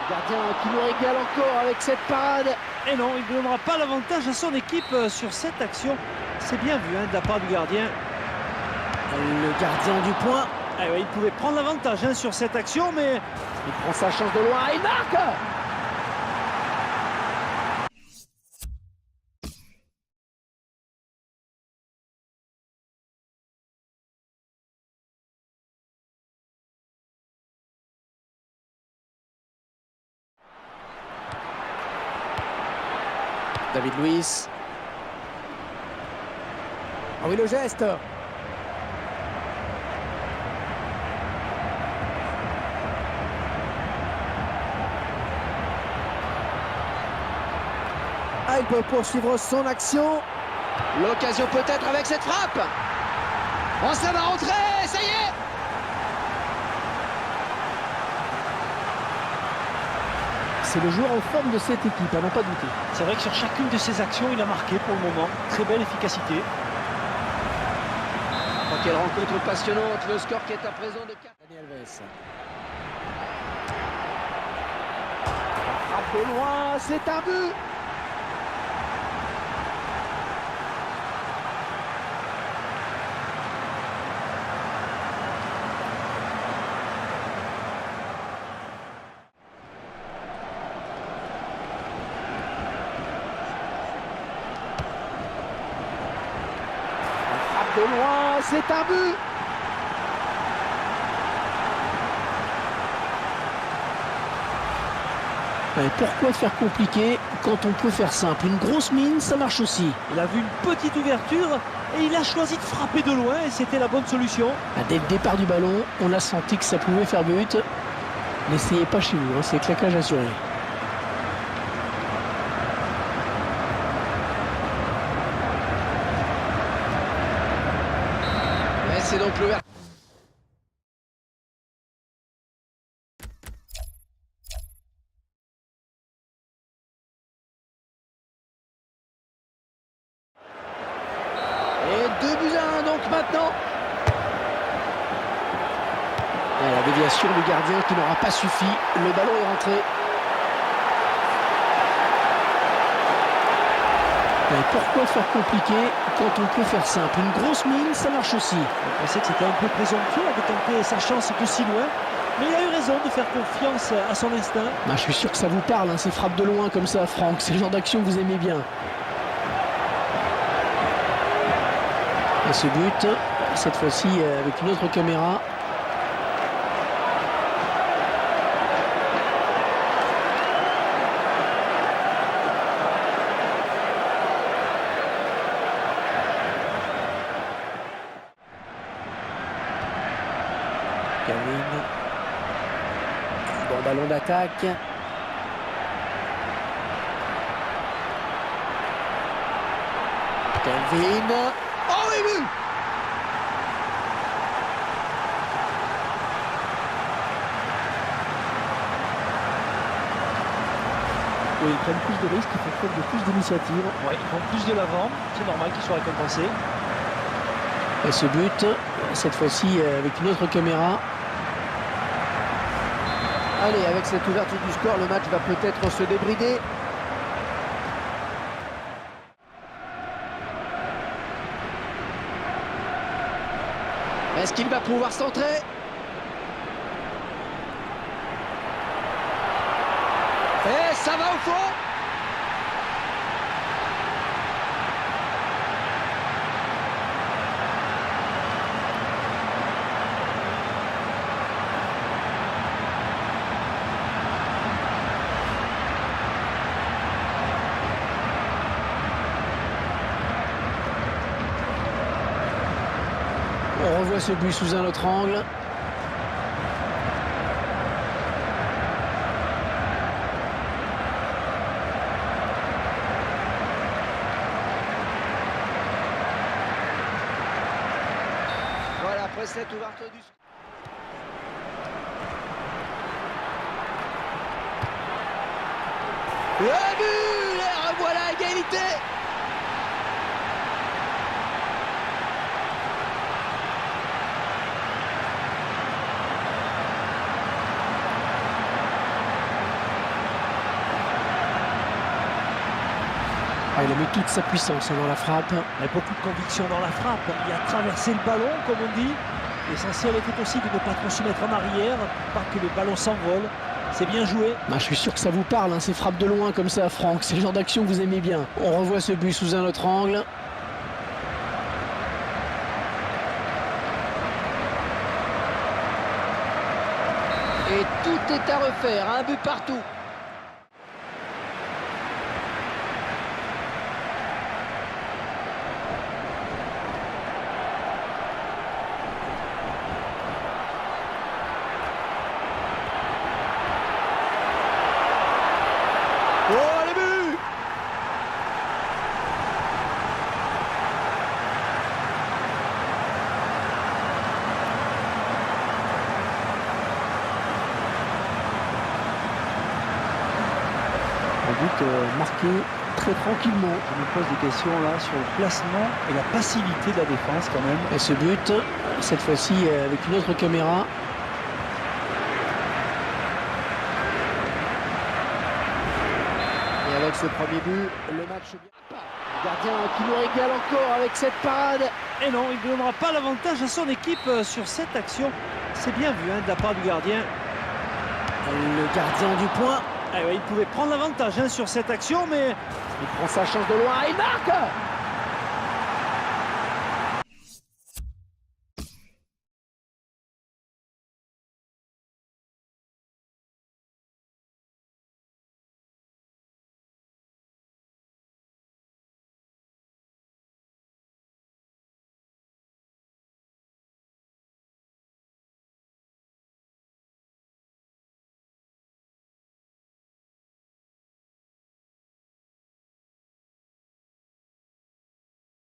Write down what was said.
Le gardien qui nous régale encore avec cette parade. Et non, il ne donnera pas l'avantage à son équipe sur cette action. C'est bien vu de la part du gardien. Le gardien du point. Eh oui, il pouvait prendre l'avantage sur cette action, mais il prend sa chance de loin et il marque. David Luiz. Ah oui, le geste. Ah, il peut poursuivre son action. L'occasion peut-être avec cette frappe. Oh, ça va rentrer, ça y est. C'est le joueur en forme de cette équipe, à n'en pas douter. C'est vrai que sur chacune de ses actions, il a marqué pour le moment. Très belle efficacité. Oh, quelle rencontre passionnante, le score qui est à présent de 4. Dani Alves. Frappe de loin, c'est un but. De loin, c'est un but. Et pourquoi faire compliqué quand on peut faire simple? Une grosse mine, ça marche aussi. Il a vu une petite ouverture et il a choisi de frapper de loin et c'était la bonne solution. Dès le départ du ballon, on a senti que ça pouvait faire but. N'essayez pas chez vous, c'est claquage assuré. C'est donc l'ouverture. Et 2-1 donc maintenant. Et la déviation du gardien qui n'aura pas suffi. Le ballon est rentré. Et pourquoi faire compliqué quand on peut faire simple? Une grosse mine, ça marche aussi. On pensait que c'était un peu présomptueux de tenter sa chance de si loin. Mais il a eu raison de faire confiance à son instinct. Je suis sûr que ça vous parle, ces frappes de loin comme ça, Franck. C'est le genre d'action que vous aimez bien. Et ce but, cette fois-ci avec une autre caméra. Kevin. Bon ballon d'attaque. Kevin. Oh oui, but! Oui, ils prennent plus de risques, ils font preuve de plus d'initiative. Ouais, ils font plus de l'avant, c'est normal qu'ils soient récompensés. Et ce but, cette fois-ci avec une autre caméra. Allez, avec cette ouverture du score, le match va peut-être se débrider. Est-ce qu'il va pouvoir centrer? Et ça va au fond. On revoit ce but sous un autre angle. Voilà, après cette ouverture du... Le but! Et revoilà égalité! Ah, il a mis toute sa puissance dans la frappe. Il a beaucoup de conviction dans la frappe. Il a traversé le ballon, comme on dit. L'essentiel était aussi de ne pas trop se mettre en arrière, pas que le ballon s'envole. C'est bien joué. Bah, je suis sûr que ça vous parle, hein, ces frappes de loin comme ça, Franck. C'est le genre d'action que vous aimez bien. On revoit ce but sous un autre angle. Et tout est à refaire, un but partout. Oh, les buts! Un but marqué très tranquillement. Je me pose des questions là sur le placement et la passivité de la défense quand même. Et ce but, cette fois-ci avec une autre caméra. Et avec ce premier but, le match vient pas. Le gardien qui nous régale encore avec cette parade. Et non, il ne donnera pas l'avantage à son équipe sur cette action. C'est bien vu de la part du gardien. Le gardien du point. Ah ouais, il pouvait prendre l'avantage sur cette action, mais il prend sa chance de loin et il marque.